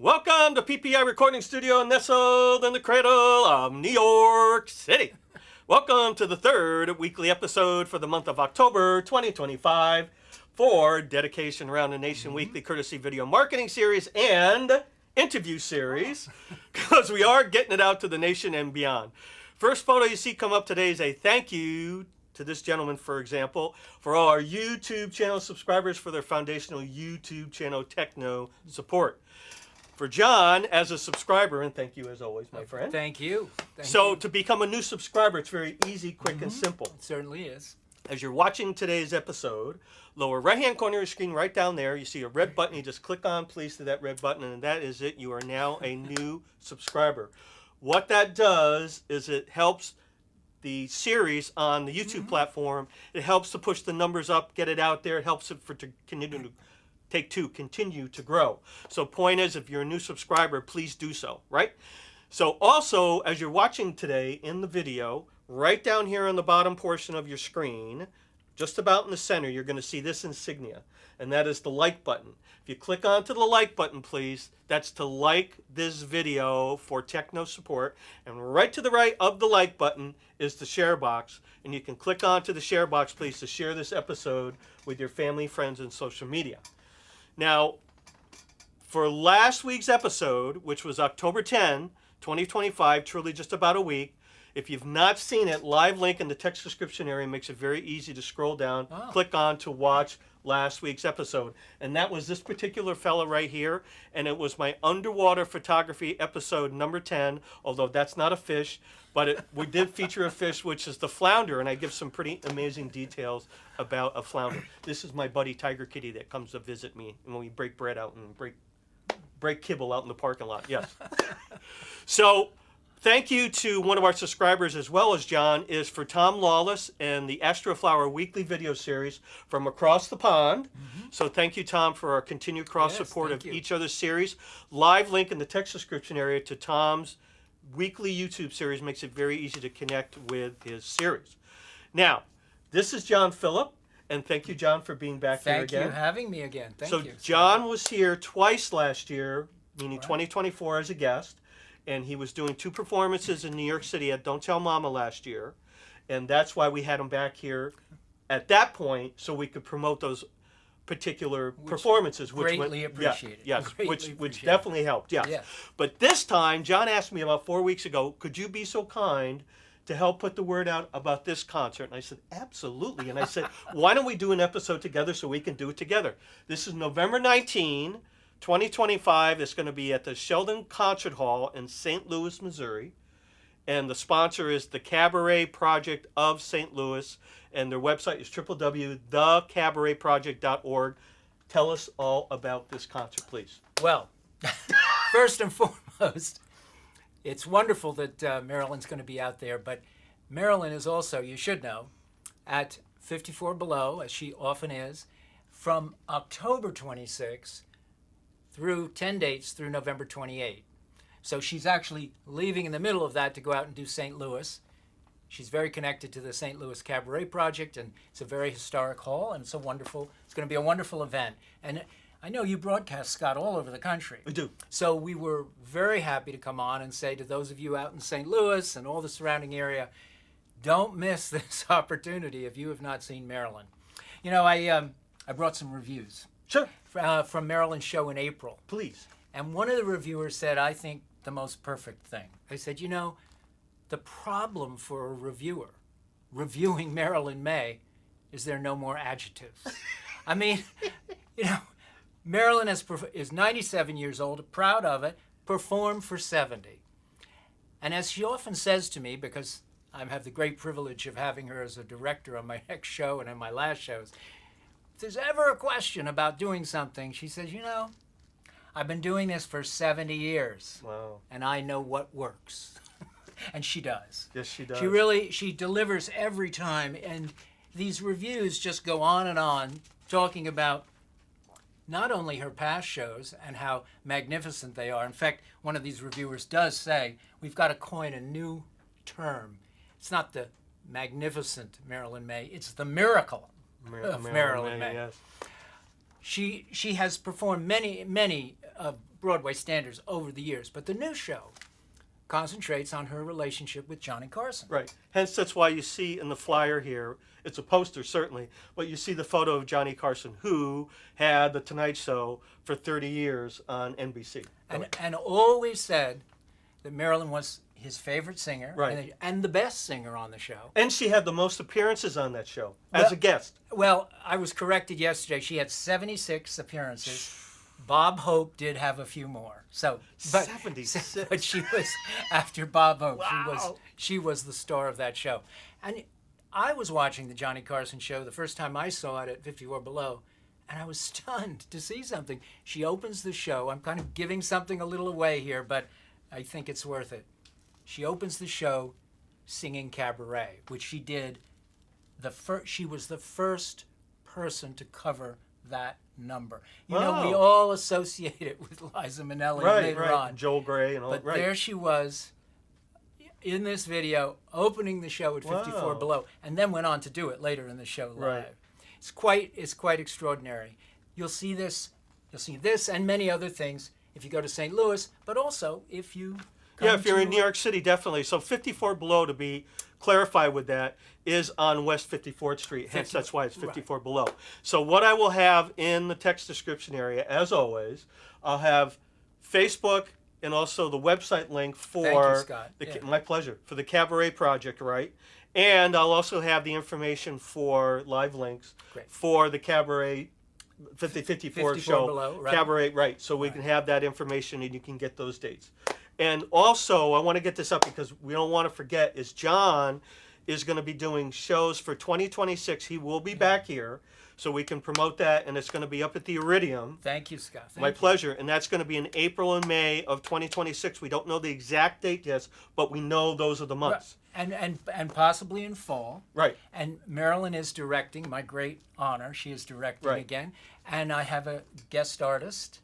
Welcome to PPI Recording Studio nestled in the cradle of New York City. Welcome to the third weekly episode for the month of October 2025 for Dedication Around the Nation Weekly Courtesy Video Marketing Series and Interview Series, because we are getting it out to the nation and beyond. First photo you see come up today is a thank you to this gentleman, for example, for all our YouTube channel subscribers for their foundational YouTube channel techno support. For John, as a subscriber, and thank you as always, my friend. Thank you. To become a new subscriber, it's very easy, quick, and simple. It certainly is. As you're watching today's episode, lower right-hand corner of your screen, right down there, you see a red button. You just click on, please, to that red button, and that is it. You are now a new subscriber. What that does is it helps the series on the YouTube platform. It helps to push the numbers up, get it out there. It helps it to continue to grow. So point is, if you're a new subscriber, please do so, right? So also, as you're watching today in the video, right down here on the bottom portion of your screen, just about in the center, you're going to see this insignia, and that is the like button. If you click onto the like button, please, that's to like this video for techno support. And right to the right of the like button is the share box, and you can click onto the share box, please, to share this episode with your family, friends, and social media. Now, for last week's episode, which was October 10, 2025, truly just about a week, if you've not seen it, live link in the text description area makes it very easy to scroll down, click on to watch last week's episode. And that was this particular fella right here, and it was my underwater photography episode number 10, although that's not a fish, but we did feature a fish, which is the flounder, and I give some pretty amazing details about a flounder. This is my buddy Tiger Kitty that comes to visit me when we break bread out and break kibble out in the parking lot, yes. So, thank you to one of our subscribers as well as John, is for Tom Lawless and the ASTROFLOWER weekly video series from across the pond. So thank you, Tom, for our continued cross support of each other's series. Live link in the text description area to Tom's weekly YouTube series makes it very easy to connect with his series. Now, this is John Phillip, and thank you, John, for being back here again. Thank you for having me again. Thank you. So John was here twice last year, meaning 2024 as a guest. And he was doing 2 performances in New York City at Don't Tell Mama last year. And that's why we had him back here at that point, so we could promote those particular performances. Greatly appreciated. Yes, which definitely helped, yes. Yeah. But this time, John asked me about 4 weeks ago, could you be so kind to help put the word out about this concert? And I said, absolutely. And I said, why don't we do an episode together so we can do it together? This is November 19, 2025. It's going to be at the Sheldon Concert Hall in St. Louis, Missouri. And the sponsor is the Cabaret Project of St. Louis. And their website is www.thecabaretproject.org. Tell us all about this concert, please. Well, first and foremost, it's wonderful that Marilyn's going to be out there. But Marilyn is also, you should know, at 54 Below, as she often is, from October 26th through 10 dates through November 28. So she's actually leaving in the middle of that to go out and do St. Louis. She's very connected to the St. Louis Cabaret Project, and it's a very historic hall, and it's going to be a wonderful event. And I know you broadcast, Scott, all over the country. We do. So we were very happy to come on and say to those of you out in St. Louis and all the surrounding area, don't miss this opportunity if you have not seen Marilyn. You know, I brought some reviews. Sure. From Marilyn's show in April. Please. And one of the reviewers said, I think, the most perfect thing. I said, you know, the problem for a reviewer reviewing Marilyn Maye is there are no more adjectives. I mean, you know, Marilyn is 97 years old, proud of it, performed for 70. And as she often says to me, because I have the great privilege of having her as a director on my next show and on my last shows, if there's ever a question about doing something, she says, you know, I've been doing this for 70 years. Wow. And I know what works. And she does. Yes, she does. She delivers every time. And these reviews just go on and on, talking about not only her past shows and how magnificent they are. In fact, one of these reviewers does say, we've got to coin a new term. It's not the magnificent Marilyn Maye, it's the miracle of Marilyn Maye. Yes. She has performed many Broadway standards over the years. But the new show concentrates on her relationship with Johnny Carson. Right. Hence, that's why you see in the flyer here, it's a poster certainly, but you see the photo of Johnny Carson, who had The Tonight Show for 30 years on NBC. And always said that Marilyn was his favorite singer, Right. and the best singer on the show. And she had the most appearances on that show as a guest. Well, I was corrected yesterday. She had 76 appearances. Bob Hope did have a few more. So, but, 76. But she was, after Bob Hope, Wow. she was the star of that show. And I was watching the Johnny Carson show the first time I saw it at 54 Below, and I was stunned to see something. She opens the show. I'm kind of giving something a little away here, but I think it's worth it. She opens the show singing Cabaret, which she did. She was the first person to cover that number. You know, we all associate it with Liza Minnelli later on. Joel Grey and all But that. there she was in this video opening the show at 54 Below, and then went on to do it later in the show live. Right. It's quite extraordinary. You'll see this and many other things if you go to St. Louis, but also if you Yeah, if you're in New York City, definitely. So 54 Below, to be clarified with that, is on West 54th Street. Hence, that's why it's 54 Below. So what I will have in the text description area, as always, I'll have Facebook and also the website link for Thank you, Scott. my pleasure, for the Cabaret Project, right? And I'll also have the information for live links for the Cabaret 54 show. Below, right. Cabaret, right. So we can have that information and you can get those dates. And also, I want to get this up because we don't want to forget, is John is going to be doing shows for 2026. He will be back here, so we can promote that, and it's going to be up at the Iridium. Thank you, Scott. My pleasure. And that's going to be in April and May of 2026. We don't know the exact date yet, but we know those are the months. And possibly in fall. Right. And Marilyn is directing, my great honor. She is directing again. And I have a guest artist,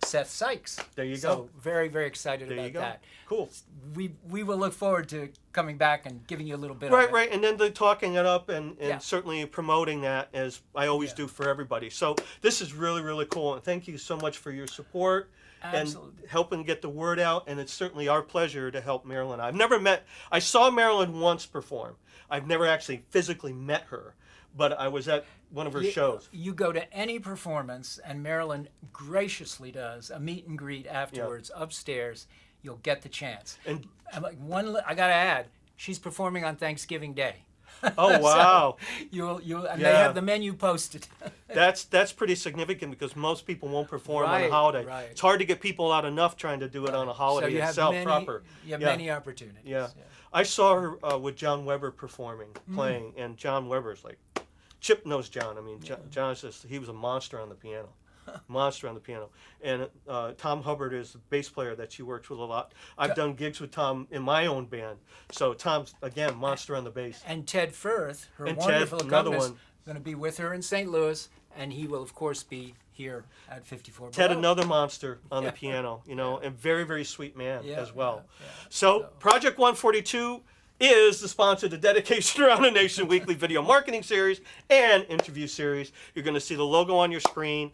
Seth Sykes. There you so go. Very, very excited about that. Cool. We will look forward to coming back and giving you a little bit of it. Right. And then talking it up and certainly promoting that, as I always do for everybody. So this is really, really cool. And thank you so much for your support. Absolutely. And helping get the word out. And it's certainly our pleasure to help Marilyn. I saw Marilyn once perform. I've never actually physically met her, but I was at one of her shows. You go to any performance, and Marilyn graciously does a meet and greet afterwards upstairs. You'll get the chance. And I got to add, she's performing on Thanksgiving Day. Oh wow! And they have the menu posted. That's pretty significant because most people won't perform on a holiday. Right. It's hard to get people out enough trying to do it on a holiday itself proper. You have many opportunities. Yeah. I saw her with John Weber performing, playing, and John Weber's like, Chip knows John. I mean, John says he was a monster on the piano. Monster on the piano. And Tom Hubbard is the bass player that she works with a lot. I've done gigs with Tom in my own band. So Tom's, again, monster on the bass. And Ted Firth, her wonderful accompanist, going to be with her in St. Louis, and he will, of course, be here at 54 Ted, Below. another monster on the piano, and very, very sweet man as well. So Project 142 is the sponsor of the Dedication Around the Nation weekly video marketing series and interview series. You're going to see the logo on your screen.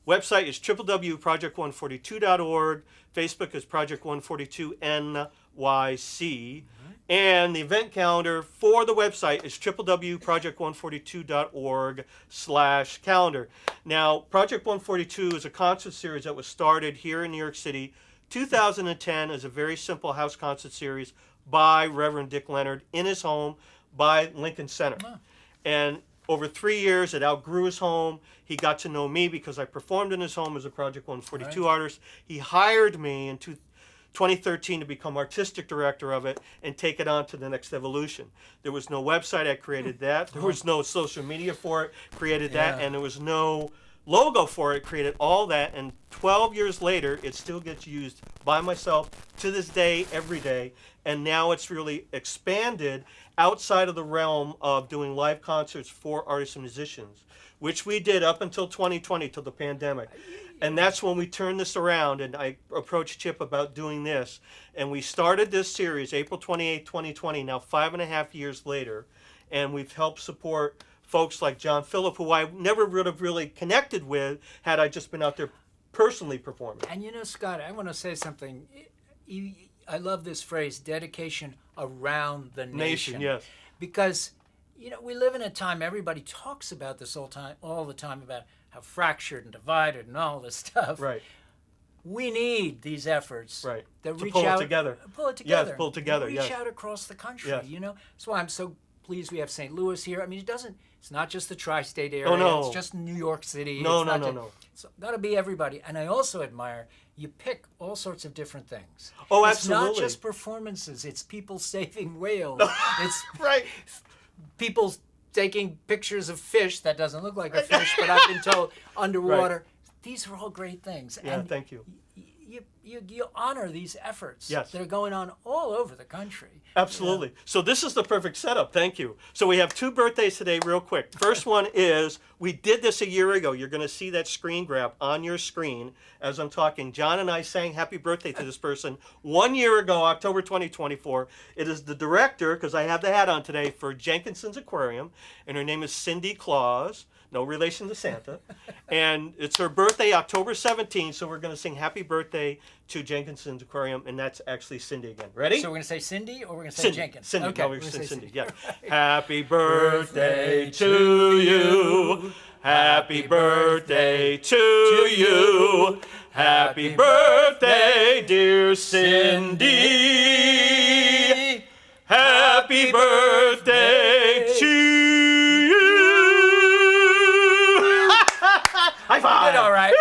Website is www.project142.org. Facebook is Project 142 NYC. And the event calendar for the website is www.project142.org/calendar. Now, Project 142 is a concert series that was started here in New York City. 2010 is a very simple house concert series by Reverend Dick Leonard in his home by Lincoln Center. And over 3 years, it outgrew his home. He got to know me because I performed in his home as a Project 142 artist. He hired me in 2013 to become artistic director of it and take it on to the next evolution. There was no website. I created that. There was no social media for it. Created that. And there was no logo for it. Created all that. And 12 years later, it still gets used by myself to this day, every day. And now it's really expanded outside of the realm of doing live concerts for artists and musicians, which we did up until 2020, till the pandemic. And that's when we turned this around, and I approached Chip about doing this. And we started this series April 28, 2020, now 5.5 years later. And we've helped support folks like John Phillip, who I never would have really connected with had I just been out there personally performing. And you know, Scott, I want to say something. I love this phrase, dedication around the nation. Yes. Because, you know, we live in a time, everybody talks about this all the time about how fractured and divided and all this stuff. Right. We need these efforts Right. that To reach pull it out. together. Pull it together. Yes, pull it together, Reach yes. out across the country, Yes. you know? That's why I'm so pleased we have St. Louis here. I mean, it's not just the tri-state area. Oh, no. It's just New York City. No, It's no, not no, just- no. It's got to be everybody. And I also admire you pick all sorts of different things. Oh, It's not absolutely. just performances. It's people saving whales. It's Right. people taking pictures of fish that doesn't look like a fish, but I've been told underwater. These are all great things. Yeah, and thank you. you honor these efforts Yes. that are going on all over the country. Absolutely. So this is the perfect setup. Thank you. So we have 2 birthdays today real quick. First one is, we did this a year ago. You're going to see that screen grab on your screen as I'm talking. John and I sang happy birthday to this person 1 year ago, October 2024. It is the director, because I have the hat on today, for Jenkinson's Aquarium, and her name is Cindy CLAUS. No relation to Santa. And it's her birthday, October 17th, so we're going to sing happy birthday to Jenkinson's Aquarium, and that's actually Cindy again. Ready? So we're going to say Cindy or we're going to say Cindy. Jenkins? Cindy. Okay, No, we're we're gonna saying say Cindy. Cindy. Yeah. Happy birthday to you. Happy birthday to you. Happy birthday, dear Cindy. Happy birthday to you. High five. Did all right.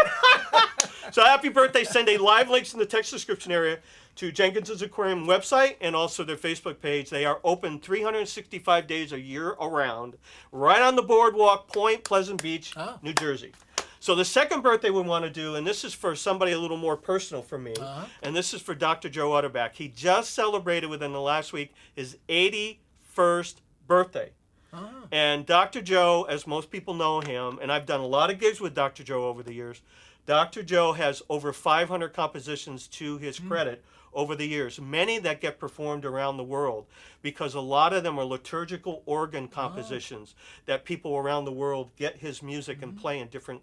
So happy birthday, Cindy. Live links in the text description area to Jenkinson's Aquarium website and also their Facebook page. They are open 365 days a year around, right on the boardwalk, Point Pleasant Beach, New Jersey. So the second birthday we want to do, and this is for somebody a little more personal for me, and this is for Dr. Joe UTTERBACK. He just celebrated within the last week his 81st birthday. And Dr. Joe, as most people know him, and I've done a lot of gigs with Dr. Joe over the years, Dr. Joe has over 500 compositions to his credit over the years, many that get performed around the world, because a lot of them are liturgical organ compositions that people around the world get his music and play in different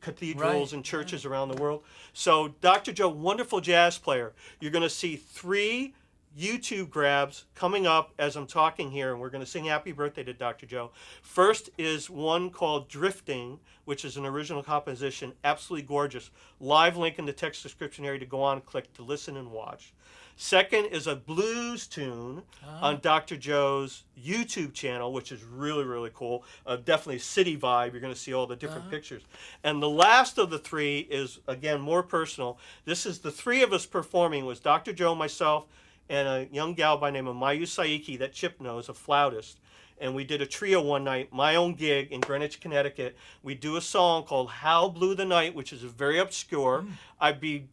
cathedrals and churches around the world. So Dr. Joe, wonderful jazz player. You're going to see 3 YouTube grabs coming up as I'm talking here, and we're going to sing happy birthday to Dr. Joe. First is one called Drifting, which is an original composition, absolutely gorgeous. Live link in the text description area to go on and click to listen and watch. Second is a blues tune on Dr. Joe's YouTube channel, which is really, really cool. Definitely city vibe. You're going to see all the different pictures. And the last of the 3 is, again, more personal. This is the 3 of us performing. It was Dr. Joe, myself, and a young gal by the name of MAYU SAEKI that Chip knows, a flautist. And we did a trio one night, my own gig in Greenwich, Connecticut. We do a song called How Blue the Night, which is very obscure. I'd be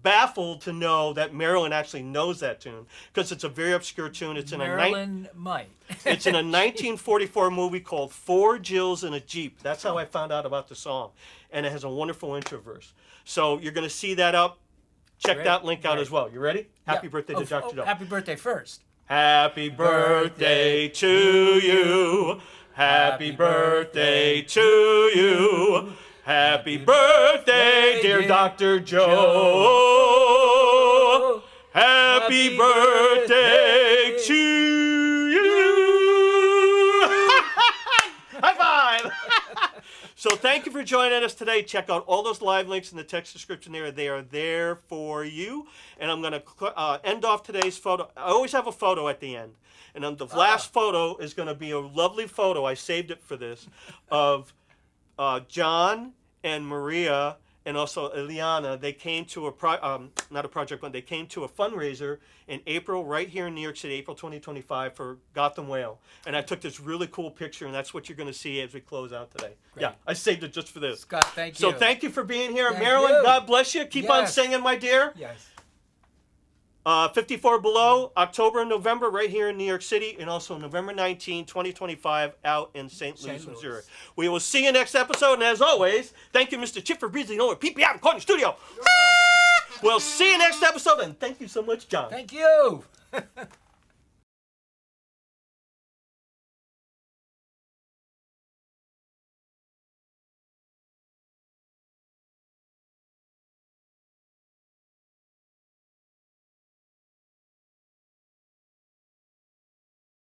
baffled to know that Marilyn actually knows that tune, because it's a very obscure tune. It's in Marilyn Maye. It's in a 1944 movie called 4 Jills in a Jeep. That's how I found out about the song. And it has a wonderful intro verse. So you're going to see that up. Check that link out as well. You ready? Happy birthday to Dr. Joe. Happy birthday first. Happy birthday to you. Happy birthday to you. Happy birthday, dear Dr. Joe. Happy birthday to you. High five. So thank you for joining us today. Check out all those live links in the text description there. They are there for you. And I'm going to end off today's photo. I always have a photo at the end. And then the last photo is going to be a lovely photo. I saved it for this, of John and Maria and also Eliana. They came to not a project, but they came to a fundraiser in April, right here in New York City, April 2025, for Gotham Whale. And I took this really cool picture, and that's what you're going to see as we close out today. Great. Yeah, I saved it just for this. Scott, thank you. So thank you for being here. Thank Marilyn, you. God bless you. Keep on Yes. singing, my dear. Yes. 54 Below, October and November, right here in New York City, and also November 19, 2025, out in St. Louis, Missouri. We will see you next episode, and as always, thank you, Mr. Chip, for breezing over PPI Recording Studio. We'll see you next episode, and thank you so much, John. Thank you.